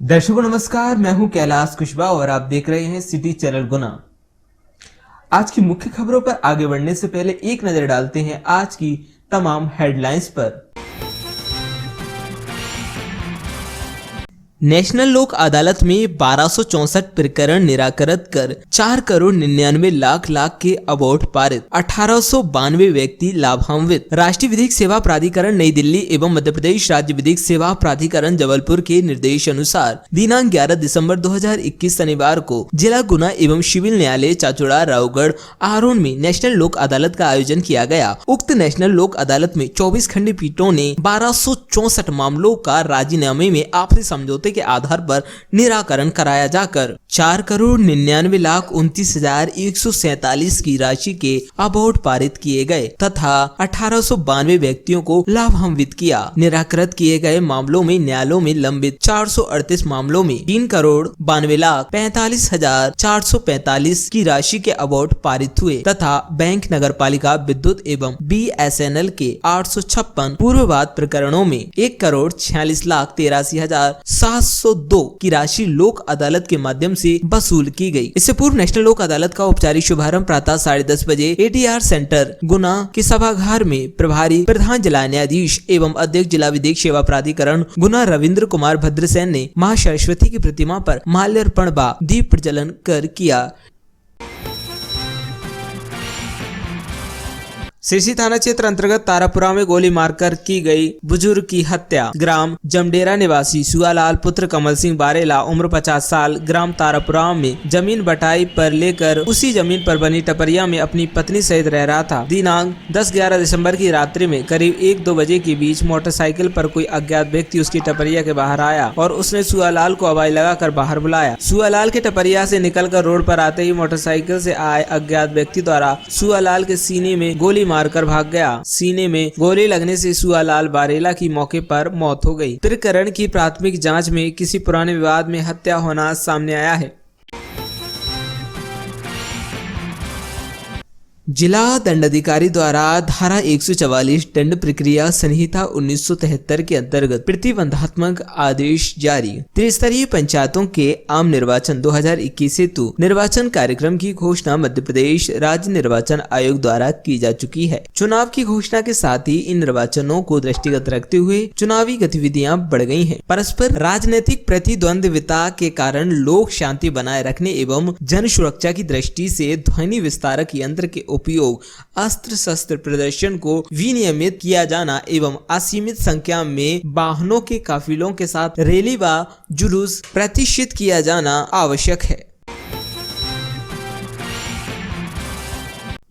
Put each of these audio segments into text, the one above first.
दर्शकों नमस्कार, मैं हूं कैलाश कुशवाहा और आप देख रहे हैं सिटी चैनल गुना। आज की मुख्य खबरों पर आगे बढ़ने से पहले एक नजर डालते हैं आज की तमाम हेडलाइंस पर। नेशनल लोक अदालत में 1264 प्रकरण निराकृत कर 4,99,00,000 के अवार्ड पारित, 1892 व्यक्ति लाभान्वित। राष्ट्रीय विधिक सेवा प्राधिकरण नई दिल्ली एवं मध्य प्रदेश राज्य विधिक सेवा प्राधिकरण जबलपुर के निर्देश अनुसार दिनांक 11 दिसंबर 2021 शनिवार को जिला गुना एवं सिविल न्यायालय चाचौड़ा रावगढ़ आरोन में नेशनल लोक अदालत का आयोजन किया गया। उक्त नेशनल लोक अदालत में 24 खंडपीठों ने 1264 मामलों का राजीनामे में आपसी समझौते के आधार पर निराकरण कराया जाकर 4,99,29,147 की राशि के अवार्ड पारित किए गए तथा 1892 व्यक्तियों को लाभान्वित किया। निराकृत किए गए मामलों में न्यायालयों में लंबित 438 मामलों में 3,42,45,445 की राशि के अवार्ड पारित हुए तथा बैंक, नगर पालिका, विद्युत एवं BSNL के 856 पूर्ववाद प्रकरणों में 1,46,83,702 की राशि लोक अदालत के माध्यम से वसूल की गई। इससे पूर्व नेशनल लोक अदालत का औपचारिक शुभारंभ प्रातः 10:30 बजे ATR सेंटर गुना के सभागार में प्रभारी प्रधान जिला न्यायाधीश एवं अध्यक्ष जिला विधिक सेवा प्राधिकरण गुना रविंद्र कुमार भद्रसेन ने मां सरस्वती की प्रतिमा पर माल्यार्पण व दीप प्रज्वलन कर किया। सिरसी थाना क्षेत्र अंतर्गत तारापुरा में गोली मारकर की गई बुजुर्ग की हत्या। ग्राम जमडेरा निवासी सुआलाल पुत्र कमल सिंह बारेला उम्र 50 साल ग्राम तारापुरा में जमीन बटाई पर लेकर उसी जमीन पर बनी टपरिया में अपनी पत्नी सहित रह रहा था। दिनांक 10-11 दिसंबर की रात्रि में करीब 1-2 बजे के बीच मोटरसाइकिल पर कोई अज्ञात व्यक्ति उसकी टपरिया के बाहर आया और उसने सुआलाल को आवाज लगाकर बाहर बुलाया। सुआलाल के टपरिया से निकलकर रोड पर आते ही मोटरसाइकिल से आए अज्ञात व्यक्ति द्वारा सुआलाल के सीने में गोली मारकर भाग गया। सीने में गोली लगने से सुआलाल बारेला की मौके पर मौत हो गई। प्रकरण की प्राथमिक जांच में किसी पुराने विवाद में हत्या होना सामने आया है। जिला दंडाधिकारी द्वारा धारा 144 दंड प्रक्रिया संहिता 1973 के अंतर्गत प्रतिबंधात्मक आदेश जारी। त्रिस्तरीय पंचायतों के आम निर्वाचन 2021 हेतु निर्वाचन कार्यक्रम की घोषणा मध्य प्रदेश राज्य निर्वाचन आयोग द्वारा की जा चुकी है। चुनाव की घोषणा के साथ ही इन निर्वाचनों को दृष्टिगत रखते हुए चुनावी गतिविधियां बढ़ गई हैं। परस्पर राजनीतिक प्रतिद्वंद्विता के कारण लोक शांति बनाए रखने एवं जन सुरक्षा की दृष्टि से ध्वनि विस्तारक यंत्र के उपयोग, अस्त्र शस्त्र प्रदर्शन को विनियमित किया जाना एवं असीमित संख्या में वाहनों के काफिलों के साथ रैली व जुलूस प्रतिष्ठित किया जाना आवश्यक है।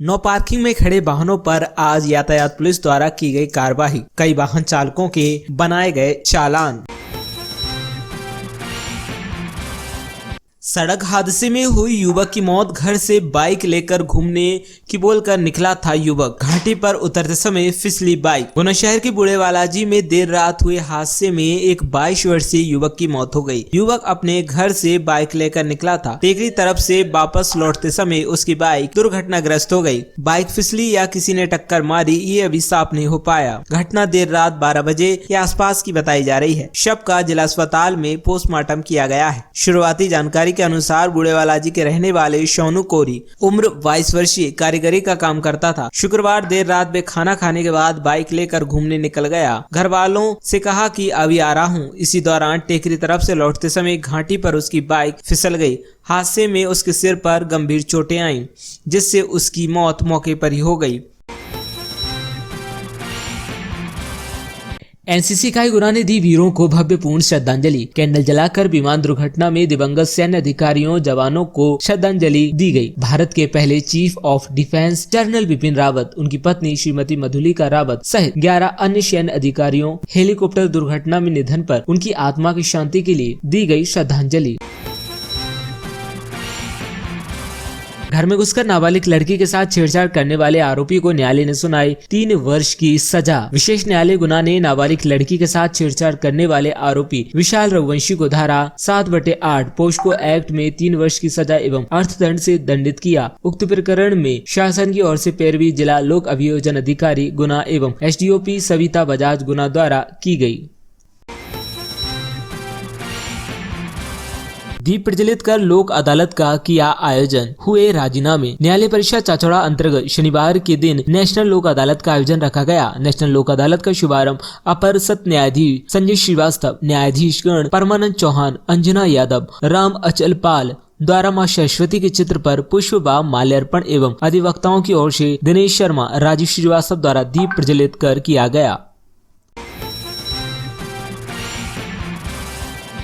नो पार्किंग में खड़े वाहनों पर आज यातायात पुलिस द्वारा की गई कार्रवाई। कई वाहन चालकों के बनाए गए चालान। सड़क हादसे में हुई युवक की मौत। घर से बाइक लेकर घूमने की बोलकर निकला था युवक, घाटी पर उतरते समय फिसली बाइक। गुना शहर के बूढ़े बालाजी में देर रात हुए हादसे में एक 22 वर्षीय युवक की मौत हो गई। युवक अपने घर से बाइक लेकर निकला था। टेकरी तरफ से वापस लौटते समय उसकी बाइक दुर्घटनाग्रस्त हो गई। बाइक फिसली या किसी ने टक्कर मारी, ये अभी साफ नहीं हो पाया। घटना देर रात 12 बजे के आसपास की बताई जा रही है। शव का जिला अस्पताल में पोस्टमार्टम किया गया है। शुरुआती जानकारी के अनुसार बूढ़े बालाजी के रहने वाले सोनू कोरी उम्र 22 वर्षीय कारीगरी का काम करता था। शुक्रवार देर रात वे खाना खाने के बाद बाइक लेकर घूमने निकल गया। घर वालों से कहा कि अभी आ रहा हूँ। इसी दौरान टेकरी तरफ से लौटते समय घाटी पर उसकी बाइक फिसल गई। हादसे में उसके सिर पर गंभीर चोटें आईं, जिससे उसकी मौत मौके पर ही हो गई। एनसीसी इकाई गुना ने दी वीरों को भव्यपूर्ण श्रद्धांजलि। कैंडल जलाकर विमान दुर्घटना में दिवंगत सैन्य अधिकारियों जवानों को श्रद्धांजलि दी गई। भारत के पहले chief of defence general Bipin Rawat, उनकी पत्नी श्रीमती मधुलिका रावत सहित 11 अन्य सैन्य अधिकारियों हेलीकॉप्टर दुर्घटना में निधन पर उनकी आत्मा की शांति के लिए दी गई श्रद्धांजलि। घर में घुसकर नाबालिग लड़की के साथ छेड़छाड़ करने वाले आरोपी को न्यायालय ने सुनाई 3 वर्ष की सजा। विशेष न्यायालय गुना ने नाबालिग लड़की के साथ छेड़छाड़ करने वाले आरोपी विशाल रघुवंशी को धारा 7/8 पोस्को एक्ट में 3 वर्ष की सजा एवं अर्थदंड से दंडित किया। उक्त प्रकरण में शासन की ओर से पैरवी जिला लोक अभियोजन अधिकारी गुना एवं SDOP सविता बजाज गुना द्वारा की गई। दीप प्रज्वलित कर लोक अदालत का किया आयोजन, हुए राजीनामे। न्यायालय परिषद चाचौड़ा अंतर्गत शनिवार के दिन नेशनल लोक अदालत का आयोजन रखा गया। नेशनल लोक अदालत का शुभारंभ अपर सत्र न्यायाधीश संजय श्रीवास्तव, न्यायाधीशगण परमानंद चौहान, अंजना यादव, राम अचल पाल द्वारा मां सरस्वती के चित्र पर पुष्प व माल्यार्पण एवं अधिवक्ताओं की ओर से दिनेश शर्मा, राजीव श्रीवास्तव द्वारा दीप प्रज्वलित कर किया गया।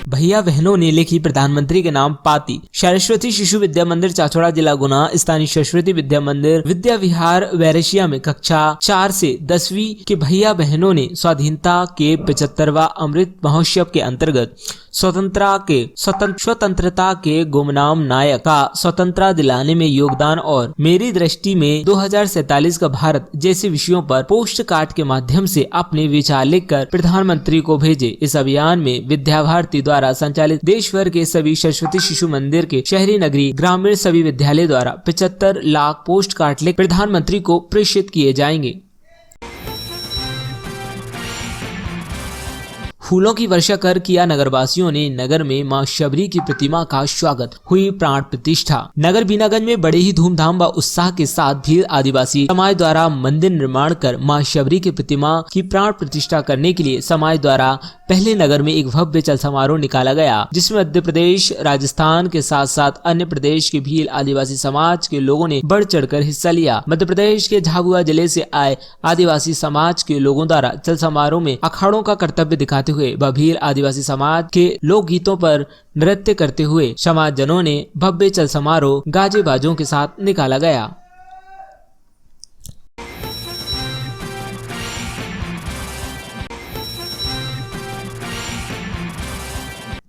भैया बहनों ने लिखी प्रधानमंत्री के नाम पाती। सरस्वती शिशु विद्या मंदिर चाचौड़ा, जिला गुना, स्थानीय सरस्वती विद्या मंदिर विद्या विहार वैरेशिया में कक्षा 4 से 10वीं के भैया बहनों ने स्वाधीनता के 75वां अमृत महोत्सव के अंतर्गत स्वतंत्रता के गुमनाम नायक का स्वतंत्रता दिलाने में योगदान और मेरी दृष्टि में 2047 का भारत जैसे विषयों पर पोस्ट कार्ड के माध्यम से अपने विचार लिखकर प्रधानमंत्री को भेजे। इस अभियान में विद्या भारती द्वारा संचालित देश भर के सभी सरस्वती शिशु मंदिर के शहरी, नगरीय, ग्रामीण सभी विद्यालय द्वारा 75 लाख पोस्ट कार्ड लिख प्रधानमंत्री को प्रेषित किए जाएंगे। फूलों की वर्षा कर किया नगरवासियों ने नगर में मां शबरी की प्रतिमा का स्वागत, हुई प्राण प्रतिष्ठा। नगर बीनागंज में बड़े ही धूमधाम व उत्साह के साथ भील आदिवासी समाज द्वारा मंदिर निर्माण कर मां शबरी की प्रतिमा की प्राण प्रतिष्ठा करने के लिए समाज द्वारा पहले नगर में एक भव्य चल समारोह निकाला गया, जिसमें मध्य प्रदेश, राजस्थान के साथ साथ अन्य प्रदेश के भील आदिवासी समाज के लोगों ने बढ़ चढ़कर हिस्सा लिया। मध्य प्रदेश के झाबुआ जिले से आए आदिवासी समाज के लोगों द्वारा चल समारोह में अखाड़ों का कर्तव्य दिखाते हुए भील आदिवासी समाज के लोक गीतों पर नृत्य करते हुए समाजजनों ने भव्य चल समारोह गाजे बाजों के साथ निकाला गया।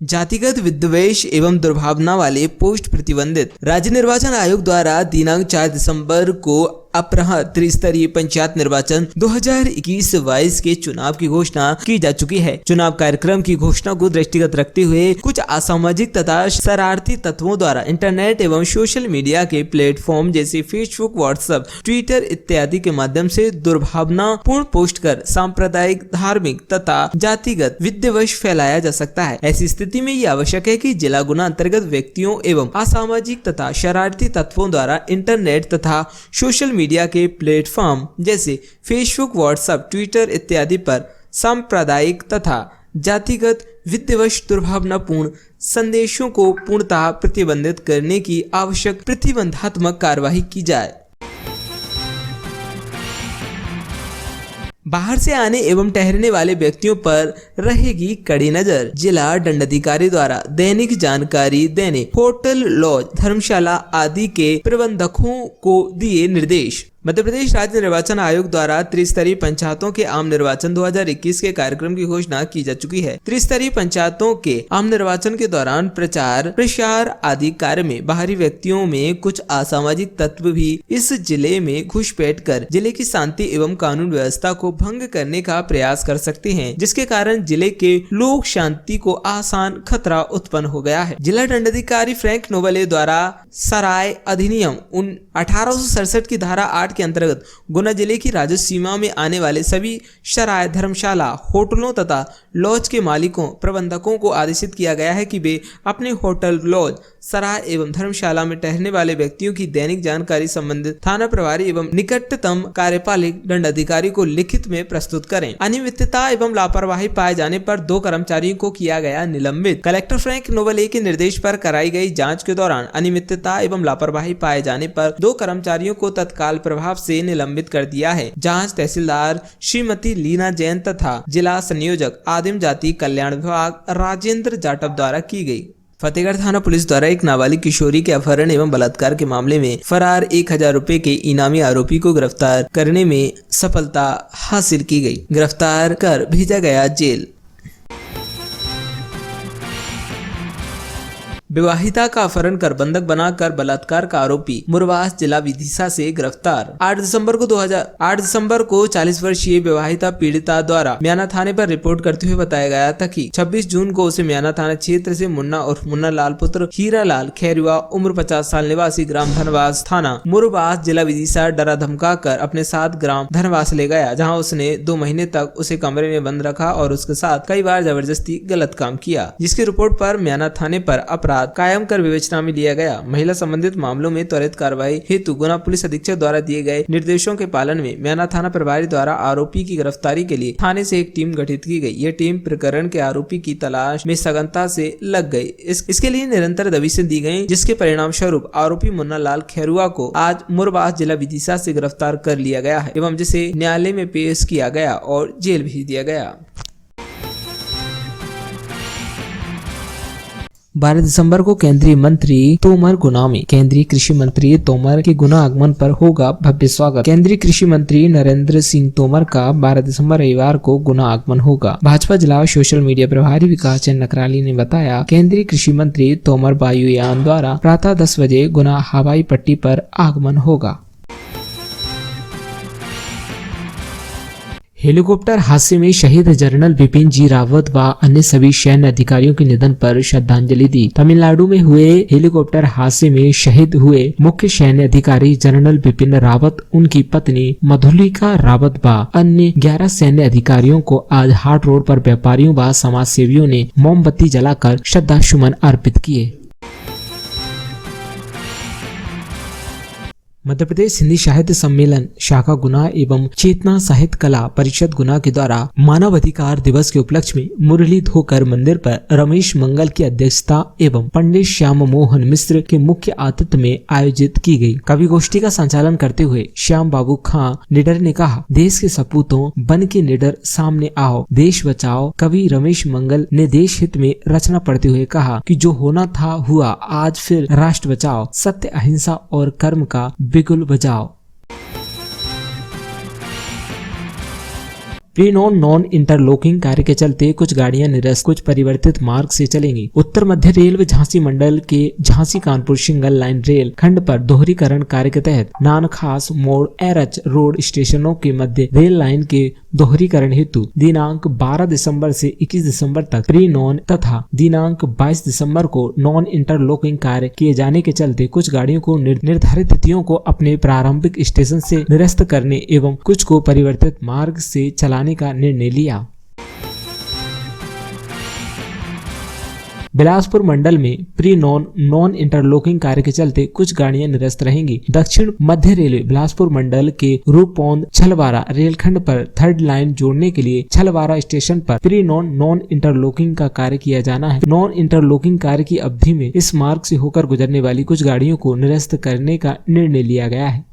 जातिगत विद्वेष एवं दुर्भावना वाले पोस्ट प्रतिबंधित। राज्य निर्वाचन आयोग द्वारा दिनांक 4 दिसंबर को अपराह त्रिस्तरीय पंचायत निर्वाचन 2021-22 के चुनाव की घोषणा की जा चुकी है। चुनाव कार्यक्रम की घोषणा को दृष्टिगत रखते हुए कुछ असामाजिक तथा शरारती तत्वों द्वारा इंटरनेट एवं सोशल मीडिया के प्लेटफॉर्म जैसे फेसबुक, व्हाट्सएप, ट्विटर इत्यादि के माध्यम से दुर्भावनापूर्ण पोस्ट कर सांप्रदायिक, धार्मिक तथा जातिगत विद्वेष फैलाया जा सकता है। ऐसी स्थिति में यह आवश्यक है कि जिला गुना अंतर्गत व्यक्तियों एवं असामाजिक तथा शरारती तत्वों द्वारा इंटरनेट तथा सोशल मीडिया के प्लेटफॉर्म जैसे फेसबुक, व्हाट्सएप, ट्विटर इत्यादि पर सांप्रदायिक तथा जातिगत विद्वेष दुर्भावनापूर्ण संदेशों को पूर्णतः प्रतिबंधित करने की आवश्यक प्रतिबंधात्मक कार्यवाही की जाए। बाहर से आने एवं ठहरने वाले व्यक्तियों पर रहेगी कड़ी नजर। जिला दंडाधिकारी द्वारा दैनिक जानकारी देने होटल, लॉज, धर्मशाला आदि के प्रबंधकों को दिए निर्देश। मध्य प्रदेश राज्य निर्वाचन आयोग द्वारा त्रिस्तरीय पंचायतों के आम निर्वाचन 2021 के कार्यक्रम की घोषणा की जा चुकी है। त्रिस्तरीय पंचायतों के आम निर्वाचन के दौरान प्रचार प्रसार आदि कार्य में बाहरी व्यक्तियों में कुछ असामाजिक तत्व भी इस जिले में घुसपैठ कर जिले की शांति एवं कानून व्यवस्था को भंग करने का प्रयास कर सकते हैं, जिसके कारण जिले के लोक शांति को आसान खतरा उत्पन्न हो गया है। जिला दंडाधिकारी फ्रैंक नोबले द्वारा सराय अधिनियम 1867 की धारा 8 के अंतर्गत गुना जिले की राजस्व सीमा में आने वाले सभी सराय, धर्मशाला, होटलों तथा लॉज के मालिकों, प्रबंधकों को आदेशित किया गया है कि वे अपने होटल, लॉज, सराय एवं धर्मशाला में ठहरने वाले व्यक्तियों की दैनिक जानकारी संबंधित थाना प्रभारी एवं निकटतम कार्यपालिक दंडाधिकारी को लिखित में प्रस्तुत करें। अनियमितता एवं लापरवाही पाए जाने पर 2 कर्मचारियों को किया गया निलंबित। कलेक्टर फ्रैंक नोबले के निर्देश पर कराई गई जांच के दौरान अनियमितता एवं लापरवाही पाए जाने पर 2 कर्मचारियों को तत्काल प्रभाव से निलंबित कर दिया है। जांच तहसीलदार श्रीमती लीना जैन तथा जिला संयोजक आदिम जाति कल्याण विभाग राजेंद्र जाटव द्वारा की गई। फतेहगढ़ थाना पुलिस द्वारा एक नाबालिग किशोरी के अपहरण एवं बलात्कार के मामले में फरार 1000 रुपए के इनामी आरोपी को गिरफ्तार करने में सफलता हासिल की गई। गिरफ्तार कर भेजा गया जेल। विवाहिता का अपहरण कर बंधक बनाकर बलात्कार का आरोपी मुरवास जिला विदिशा से गिरफ्तार। 8 दिसंबर को 40 वर्षीय विवाहिता पीड़िता द्वारा म्याना थाने पर रिपोर्ट करते हुए बताया गया था कि 26 जून को उसे म्याना थाना क्षेत्र से मुन्ना और मुन्ना लाल पुत्र हीरा लाल खैरुआ उम्र 50 साल निवासी ग्राम धनवास थाना मुरवास जिला विदिशा डरा धमका कर अपने साथ ग्राम धनवास ले गया, जहाँ उसने 2 महीने तक उसे कमरे में बंद रखा और उसके साथ कई बार जबरदस्ती गलत काम किया, जिसकी रिपोर्ट पर म्याना थाने पर अपराध बाद कायम कर विवेचना में लिया गया। महिला संबंधित मामलों में त्वरित कार्रवाई हेतु गुना पुलिस अधीक्षक द्वारा दिए गए निर्देशों के पालन में म्याना थाना प्रभारी द्वारा आरोपी की गिरफ्तारी के लिए थाने से एक टीम गठित की गई। यह टीम प्रकरण के आरोपी की तलाश में सघनता से लग गई। इसके लिए निरंतर दबिशें दी गयी, जिसके परिणाम स्वरूप आरोपी मुन्ना लाल खैरुआ को आज मुरबाज जिला विदिशा से गिरफ्तार कर लिया गया है एवं जिसे न्यायालय में पेश किया गया और जेल भेज दिया गया। 12 दिसंबर को केंद्रीय मंत्री तोमर गुना में। केंद्रीय कृषि मंत्री तोमर के गुना आगमन पर होगा भव्य स्वागत। केंद्रीय कृषि मंत्री नरेंद्र सिंह तोमर का 12 दिसंबर रविवार को गुना आगमन होगा। भाजपा जिला सोशल मीडिया प्रभारी विकास चंद नकराली ने बताया, केंद्रीय कृषि मंत्री तोमर वायुयान द्वारा प्रातः 10 बजे गुना हवाई पट्टी पर आगमन होगा। हेलीकॉप्टर हादसे में शहीद जनरल बिपिन जी रावत व अन्य सभी सैन्य अधिकारियों के निधन पर श्रद्धांजलि दी। तमिलनाडु में हुए हेलीकॉप्टर हादसे में शहीद हुए मुख्य सैन्य अधिकारी जनरल बिपिन रावत, उनकी पत्नी मधुलिका रावत व अन्य 11 सैन्य अधिकारियों को आज हाट रोड पर व्यापारियों व समाज सेवियों ने मोमबत्ती जलाकर श्रद्धा सुमन अर्पित किए। मध्य प्रदेश हिंदी साहित्य सम्मेलन शाखा गुना एवं चेतना साहित्य कला परिषद गुना के द्वारा मानव अधिकार दिवस के उपलक्ष्य में मुरली धोकर मंदिर पर रमेश मंगल की अध्यक्षता एवं पंडित श्याम मोहन मिश्र के मुख्य आतिथ्य में आयोजित की गई। कवि गोष्ठी का संचालन करते हुए श्याम बाबू खां निडर ने कहा, देश के सपूतों बन के निडर सामने आओ, देश बचाओ। कवि रमेश मंगल ने देश हित में रचना पढ़ते हुए कहा कि जो होना था हुआ, आज फिर राष्ट्र बचाओ, सत्य अहिंसा और कर्म का बिगुल बजाओ। प्री नॉन इंटरलॉकिंग कार्य के चलते कुछ गाड़ियां निरस्त, कुछ परिवर्तित मार्ग से चलेंगी। उत्तर मध्य रेलवे झांसी मंडल के Jhansi Kanpur single line rail खंड पर दोहरीकरण कार्य के तहत नानखास मोड़ एरच रोड स्टेशनों के मध्य रेल लाइन के दोहरीकरण हेतु दिनांक 12 दिसंबर से 21 दिसंबर तक प्री नॉन तथा दिनांक 22 दिसंबर को नॉन इंटरलॉकिंग कार्य किए जाने के चलते कुछ गाड़ियों को निर्धारित तिथियों को अपने प्रारंभिक स्टेशन से निरस्त करने एवं कुछ को परिवर्तित मार्ग से चलाने का निर्णय लिया। बिलासपुर मंडल में प्री नॉन इंटरलॉकिंग कार्य के चलते कुछ गाड़ियां निरस्त रहेंगी। दक्षिण मध्य रेलवे बिलासपुर मंडल के रूपौंद छलवारा रेलखंड पर थर्ड लाइन जोड़ने के लिए छलवारा स्टेशन पर प्री नॉन इंटरलॉकिंग का कार्य किया जाना है। नॉन इंटरलॉकिंग कार्य की अवधि में इस मार्ग से होकर गुजरने वाली कुछ गाड़ियों को निरस्त करने का निर्णय लिया गया है।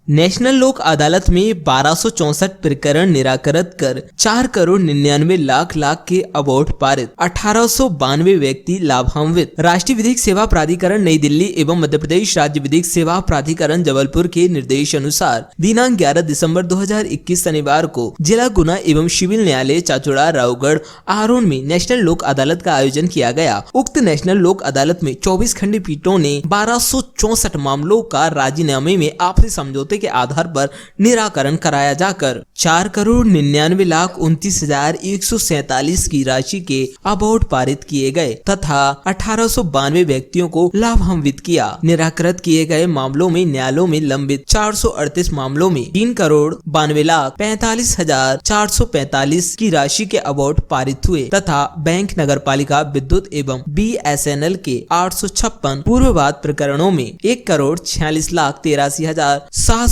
नेशनल लोक अदालत में 1264 प्रकरण निराकृत कर 4,99,00,000 के अवार्ड पारित, 1892 व्यक्ति लाभान्वित। राष्ट्रीय विधिक सेवा प्राधिकरण नई दिल्ली एवं मध्य प्रदेश राज्य विधिक सेवा प्राधिकरण जबलपुर के निर्देश अनुसार दिनांक 11 दिसंबर 2021 शनिवार को जिला गुना एवं सिविल न्यायालय चाचौड़ा रावगढ़ आरोन में नेशनल लोक अदालत का आयोजन किया गया। उक्त नेशनल लोक अदालत में 24 खंडपीठों ने 1264 मामलों का राजीनामे में आपसी समझौते के आधार पर निराकरण कराया जाकर 4,99,29,147 की राशि के अवार्ड पारित किए गए तथा 1892 व्यक्तियों को लाभान्वित किया। निराकृत किए गए मामलों में न्यायालयों में लंबित 438 मामलों में 3,92,45,445 की राशि के अवार्ड पारित हुए तथा बैंक, नगर पालिका, विद्युत एवं BSNL के 856 पूर्ववाद प्रकरणों में 1,46,83,702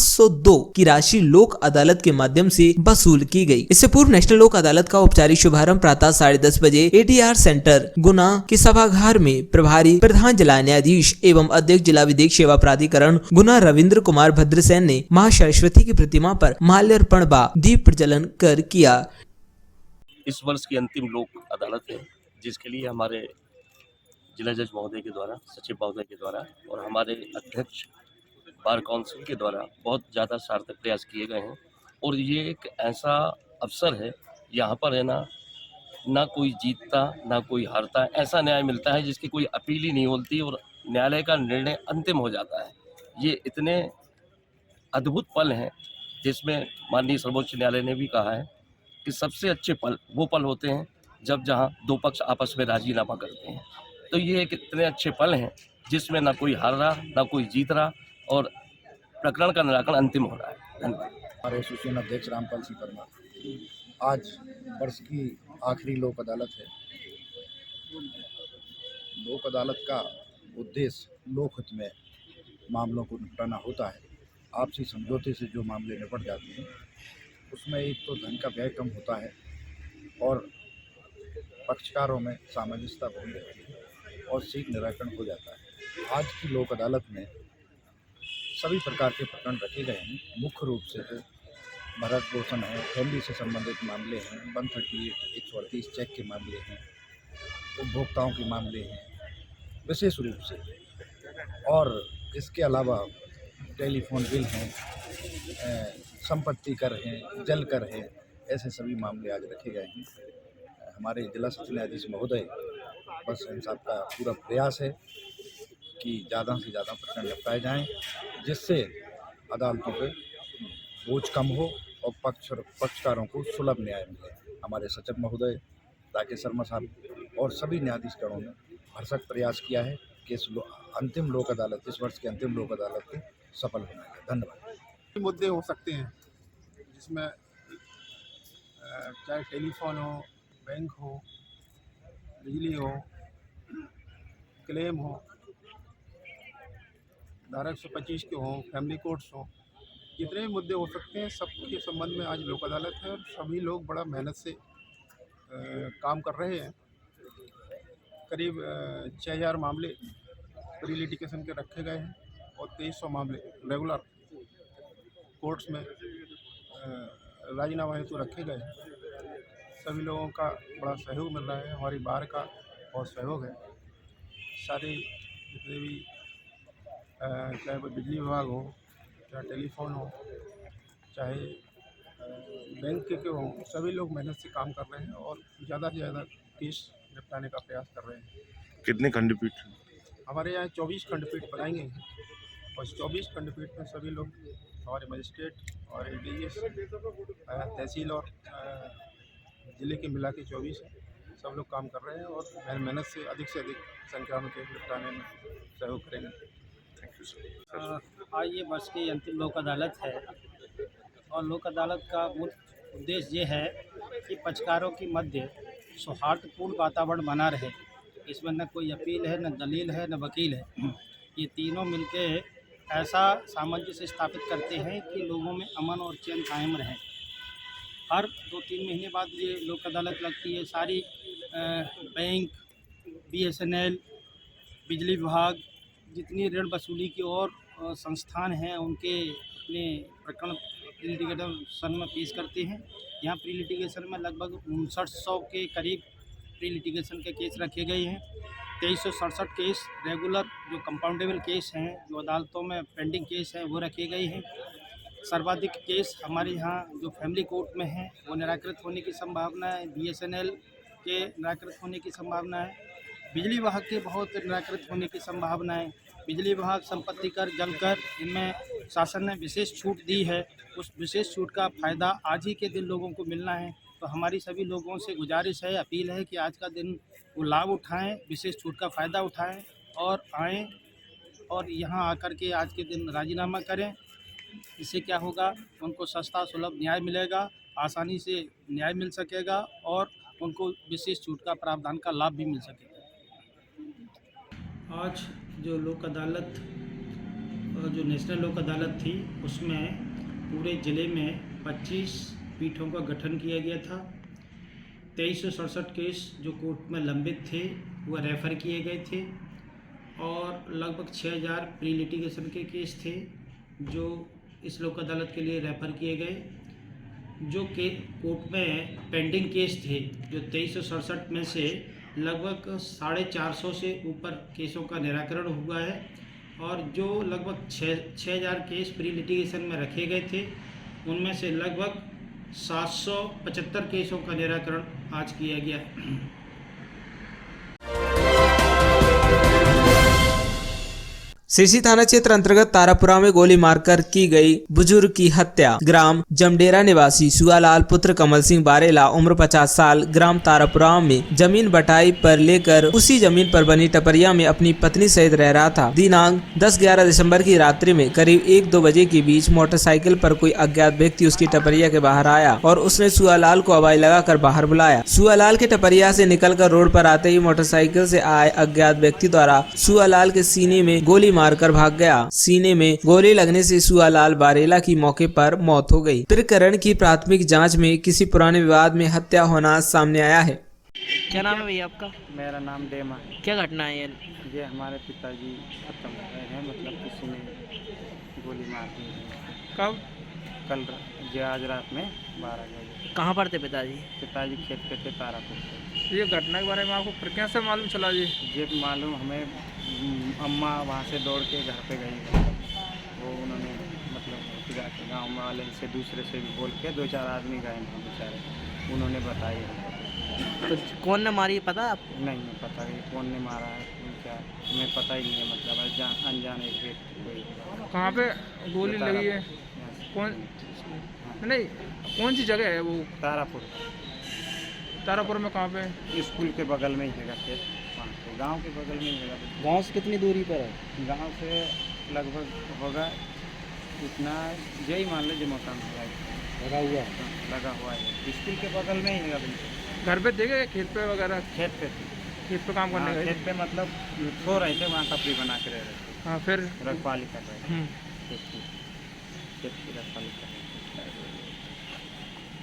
की राशि लोक अदालत के माध्यम से वसूल की गई। इससे पूर्व नेशनल लोक अदालत का औपचारिक शुभारंभ प्रातः 10:30 बजे ATR सेंटर गुना के सभागार में प्रभारी प्रधान जिला न्यायाधीश एवं अध्यक्ष जिला विधिक सेवा प्राधिकरण गुना रविंद्र कुमार भद्रसेन ने मां सरस्वती की प्रतिमा पर माल्यार्पण व दीप प्रज्वलन कर किया। इस वर्ष की अंतिम लोक अदालत है, जिसके लिए हमारे जिला जज महोदय के द्वारा, सचिव महोदय के द्वारा और हमारे अध्यक्ष बार काउंसिल के द्वारा बहुत ज़्यादा सार्थक प्रयास किए गए हैं। और ये एक ऐसा अवसर है, यहाँ पर है ना कोई जीतता ना कोई हारता, ऐसा न्याय मिलता है जिसकी कोई अपील ही नहीं होती और न्यायालय का निर्णय अंतिम हो जाता है। ये इतने अद्भुत पल हैं जिसमें माननीय सर्वोच्च न्यायालय ने भी कहा है कि सबसे अच्छे पल वो पल होते हैं जब जहाँ दो पक्ष आपस में राजीनामा करते हैं। तो ये एक इतने अच्छे पल हैं जिसमें ना कोई हार रहा ना कोई जीत रहा और प्रकरण का निराकरण अंतिम हो रहा है। धन्यवाद। हमारे एसोसिएशन अध्यक्ष रामपाल सिंह परमार, आज वर्ष की आखिरी लोक अदालत है। लोक अदालत का उद्देश्य लोकहित में मामलों को निपटाना होता है। आपसी समझौते से जो मामले निपट जाते हैं उसमें एक तो धन का व्यय कम होता है और पक्षकारों में सामंजस्य बनी रहती है और शीघ्र निराकरण हो जाता है। आज की लोक अदालत में सभी प्रकार के प्रकरण रखे गए हैं। मुख्य रूप से भरण पोषण है, फैमिली से संबंधित मामले हैं, 138, 138 चेक के मामले हैं, उपभोक्ताओं के मामले हैं विशेष रूप से, और इसके अलावा टेलीफोन बिल हैं, संपत्ति कर हैं, जल कर है, ऐसे सभी मामले आज रखे गए हैं। हमारे जिला सत्र न्यायाधीश महोदय बस इन सब का पूरा प्रयास है कि ज़्यादा से ज़्यादा प्रकरण निपटाए जाएँ, जिससे अदालतों पे बोझ कम हो और पक्षकारों को सुलभ न्याय मिले। हमारे सचिव महोदय राकेश शर्मा साहब और सभी न्यायाधीशगणों ने भरसक प्रयास किया है कि इस अंतिम लोक अदालत, इस वर्ष की अंतिम लोक अदालत को सफल बनाया। धन्यवाद। मुद्दे हो सकते हैं जिसमें चाहे टेलीफोन हो, बैंक हो, बिजली हो, क्लेम हो, धारा 125 के हों, फैमिली कोर्ट्स हो, जितने भी मुद्दे हो सकते हैं सबके संबंध में आज लोक अदालत है और सभी लोग बड़ा मेहनत से काम कर रहे हैं। करीब 6000 मामले प्री लिटिगेशन के रखे गए हैं और 2300 मामले रेगुलर कोर्ट्स में राजीनामा हेतु रखे गए हैं। सभी लोगों का बड़ा सहयोग मिल रहा है, हमारी बार का बहुत सहयोग है। सारे जितने भी चाहे वो बिजली विभाग हो, चाहे टेलीफोन हो, चाहे बैंक के हों, सभी लोग मेहनत से काम कर रहे हैं और ज़्यादा से ज़्यादा केस निपटाने का प्रयास कर रहे हैं। कितने खंडपीठ? हमारे यहाँ 24 खंडपीठ बनाई गई हैं और इस 24 खंडपीठ में सभी लोग, हमारे मजिस्ट्रेट और ADS, तहसील और ज़िले के मिला के 24 हैं, सब लोग काम कर रहे हैं और मेहनत से अधिक संख्या में केस निपटाने में सहयोग करेंगे। आज ये वर्ष की अंतिम लोक अदालत है और लोक अदालत का मुख्य उद्देश्य ये है कि पक्षकारों के मध्य सौहार्दपूर्ण वातावरण बना रहे। इसमें न कोई अपील है, न दलील है, न वकील है। ये तीनों मिलके ऐसा सामंजस्य स्थापित करते हैं कि लोगों में अमन और चैन कायम रहे। हर 2-3 महीने बाद ये लोक अदालत लगती है। सारी बैंक, BSNL, बिजली विभाग, जितनी ऋण वसूली की और संस्थान हैं उनके अपने प्रकरण प्री लिटिगेशन में पेश करते हैं। यहाँ प्री लिटिगेशन में लगभग 5900 के करीब प्री लिटिगेशन के केस रखे गए हैं। 2367 केस रेगुलर जो कंपाउंडेबल केस हैं, जो अदालतों में पेंडिंग केस हैं, वो रखे गए हैं। सर्वाधिक केस हमारे यहाँ जो फैमिली कोर्ट में हैं वो निराकृत होने की संभावना है। BSNL के निराकृत होने की संभावना है। बिजली विभाग के बहुत निराकृत होने की संभावना है। बिजली विभाग, संपत्ति कर, जल कर, इनमें शासन ने विशेष छूट दी है। उस विशेष छूट का फ़ायदा आज ही के दिन लोगों को मिलना है। तो हमारी सभी लोगों से गुजारिश है, अपील है कि आज का दिन वो लाभ उठाएं, विशेष छूट का फ़ायदा उठाएं और आएँ और यहाँ आकर के आज के दिन राजीनामा करें। इससे क्या होगा, उनको सस्ता सुलभ न्याय मिलेगा, आसानी से न्याय मिल सकेगा और उनको विशेष छूट का प्रावधान का लाभ भी मिल सकेगा। आज जो लोक अदालत, जो नेशनल लोक अदालत थी, उसमें पूरे ज़िले में 25 पीठों का गठन किया गया था। 2367 केस जो कोर्ट में लंबित थे वह रेफ़र किए गए थे और लगभग 6000 प्री लिटिगेशन के केस थे जो इस लोक अदालत के लिए रेफ़र किए गए। जो के कोर्ट में पेंडिंग केस थे, जो 2367 में से लगभग 450 से ऊपर केसों का निराकरण हुआ है और जो लगभग 6000 केस प्री लिटिगेशन में रखे गए थे उनमें से लगभग 775 केसों का निराकरण आज किया गया। सिरसी थाना क्षेत्र अंतर्गत तारापुरा में गोली मारकर की गई बुजुर्ग की हत्या। ग्राम जमडेरा निवासी सुआलाल पुत्र कमल सिंह बारेला उम्र 50 साल ग्राम तारापुरा में जमीन बटाई पर लेकर उसी जमीन पर बनी टपरिया में अपनी पत्नी सहित रह रहा था। दिनांक 10-11 दिसंबर की रात्रि में करीब 1-2 बजे के बीच मोटरसाइकिल पर कोई अज्ञात व्यक्ति उसकी टपरिया के बाहर आया और उसने सुआलाल को आवाज लगाकर बाहर बुलाया। सुआलाल के टपरिया से निकलकर रोड पर आते ही मोटरसाइकिल से आए अज्ञात व्यक्ति द्वारा सुआलाल के सीने में गोली मारकर भाग गया। सीने में गोली लगने से सुआलाल बारेला की मौके पर मौत हो गई। प्रकरण की प्राथमिक जांच में किसी पुराने विवाद में हत्या होना सामने आया है। क्या नाम है भैया आपका? मेरा नाम डेमा है। क्या घटना है ये? ये हमारे पिताजी खत्म हो गए हैं, मतलब किसी ने गोली मार दी है। कब? कल जो आज रात में 12 बजे। कहाँ पर थे पिताजी? पिताजी खेत पे थे तारापुर पे। ये घटना के बारे में आपको फिर कैसे मालूम चला जी? ये मालूम हमें अम्मा वहाँ से दौड़ के घर पे गई है, वो उन्होंने मतलब जाके गाँव वाले से दूसरे से भी बोल के 2-4 आदमी गए हैं बेचारे, उन्होंने बताई है। तो कौन ने मारी पता आप? नहीं मैं पता कि कौन ने मारा है क्या, हमें पता ही नहीं है, मतलब अनजान एक व्यक्ति कोई। कहाँ पे गोली लगी है? कौन नहीं कौन सी जगह है वो? तारापुर। तारापुर में कहाँ पे? स्कूल के बगल में ही है खेत, वहाँ पे गाँव के बगल में ही है। गाँव से कितनी दूरी पर है? गाँव से लगभग होगा इतना, यही मान लो जो मकान लगा हुआ है स्कूल के बगल में ही है। बिल्कुल घर पे देखे खेत पे वगैरह? खेत पे खेत पे काम करने गए? खेत पे मतलब सो रहे थे, वहाँ टपरी बना के रह रहे थे। हाँ फिर? रखवाली कर रहे थे खेत की रखवाली कर रहे थे।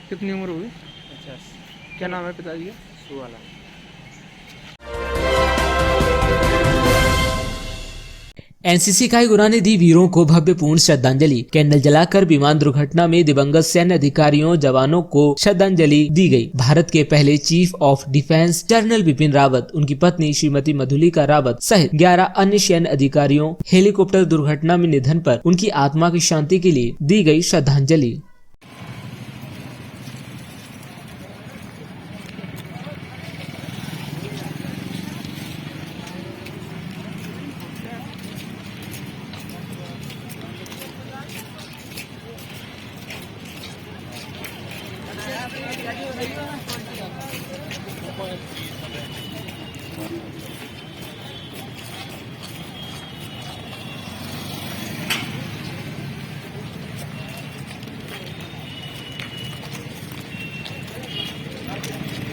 कितनी उम्र हुई? 50। क्या नाम है पिताजी का? सुवाला। एनसीसी इकाई गुना ने दी वीरों को भव्यपूर्ण श्रद्धांजलि। कैंडल जलाकर विमान दुर्घटना में दिवंगत सैन्य अधिकारियों जवानों को श्रद्धांजलि दी गई। भारत के पहले chief of defence general Bipin Rawat, उनकी पत्नी श्रीमती मधुलिका रावत सहित 11 अन्य सैन्य अधिकारियों हेलीकॉप्टर दुर्घटना में निधन पर उनकी आत्मा की शांति के लिए दी गई श्रद्धांजलि।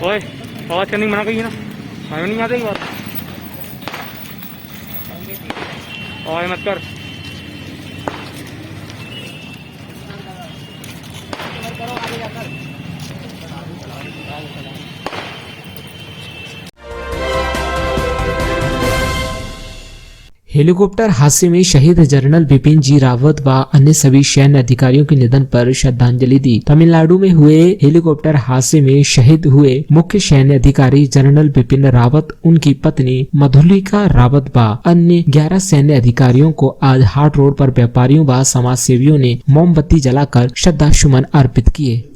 ओए आवाज करने की मना कही ना, हमें नहीं आती बात, आवाज मत कर। हेलीकॉप्टर हादसे में शहीद जनरल बिपिन जी रावत व अन्य सभी सैन्य अधिकारियों के निधन पर श्रद्धांजलि दी। तमिलनाडु में हुए हेलीकॉप्टर हादसे में शहीद हुए मुख्य सैन्य अधिकारी जनरल बिपिन रावत, उनकी पत्नी मधुलिका रावत व अन्य 11 सैन्य अधिकारियों को आज हाट रोड पर व्यापारियों व समाज सेवियों ने मोमबत्ती जलाकर श्रद्धा सुमन अर्पित किए।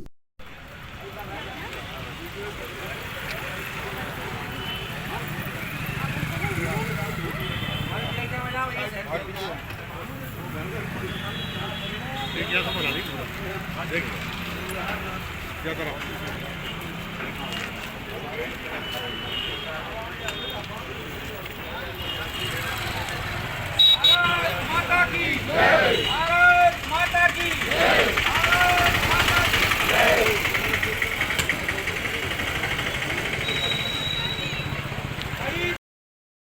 भारत माता की जय।